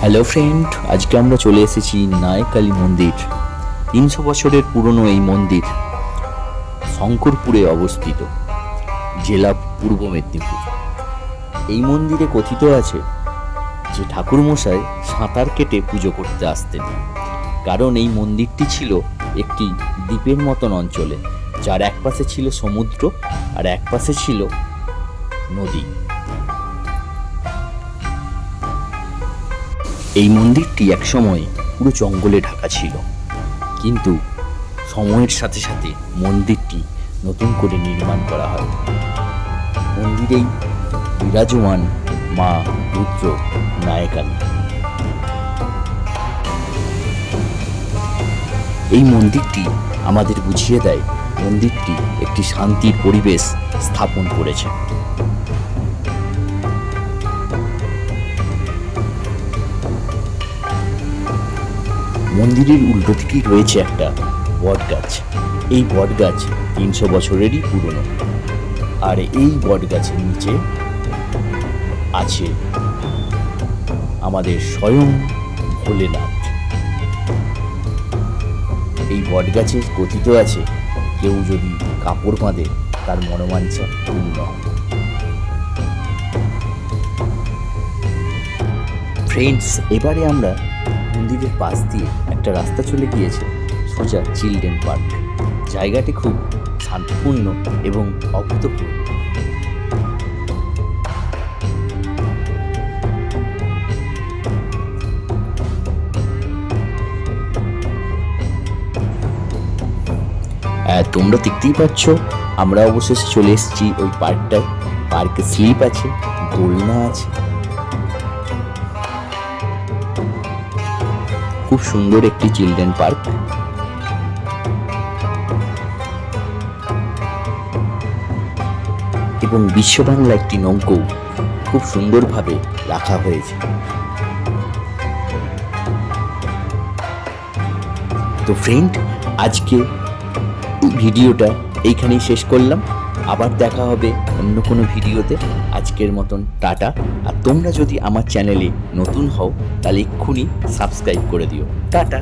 Hello friend, আজকে আমরা চলে এসেছি নায়কালী মন্দির। 300 বছরের পুরনো এই মন্দির শঙ্করপুরে অবস্থিত, জেলা পূর্ব মেদিনীপুর। এই মন্দিরে কথিত আছে যে ঠাকুরমশাই সাঁতার কেটে পুজো করতে আসতেন, কারণ এই মন্দিরটি ছিল একটি দ্বীপের মতন অঞ্চলে, যার এক পাশে ছিল সমুদ্র আর এক পাশে ছিল নদী। এই মন্দিরটি একসময় পুরো জঙ্গলে ঢাকা ছিল, কিন্তু সময়ের সাথে সাথে মন্দিরটি নতুন করে নির্মাণ করা হয়। মন্দিরেই বিরাজমান মা রুদ্র নায়কালী। এই মন্দিরটি আমাদের বুঝিয়ে দেয় মন্দিরটি একটি শান্তির পরিবেশ স্থাপন করেছে। মন্দিরের উল্টো দিকেই রয়েছে একটা বট গাছ। এই বট গাছ 300 বছরেরই পুরনো, আর এই বট গাছের নিচে আছে আমাদের স্বয়ং ভোলেনাথ। এই বট গাছে কথিত আছে কেউ যদি কাপড় বাঁধে তার মনোবাঞ্ছা পূর্ণ হয়। ফ্রেন্ডস, এবারে আমরা মন্দিরের পাশ দিয়ে একটা রাস্তা চলে গিয়েছে সোজা চিলড্রেন পার্ক। জায়গাটি খুব শান্তিপূর্ণ এবং অভূতপূর্ব। তোমরা দেখতেই পাচ্ছ আমরা অবশেষে চলে এসেছি ওই পার্কটায়। পার্কে স্লিপ আছে, দোলনা আছে, খুব সুন্দর একটি চিলড্রেন পার্ক। এবং বিশ্ব বাংলা একটি নৌকো খুব সুন্দরভাবে রাখা হয়েছে। তো ফ্রেন্ড, আজকে এই ভিডিওটা এইখানেই শেষ করলাম। আবার দেখা হবে অন্য কোনো ভিডিওতে। আজকের মতন টাটা। আর তোমরা যদি আমার চ্যানেলে নতুন হও তাহলে এক্ষুনি সাবস্ক্রাইব করে দিও। টাটা।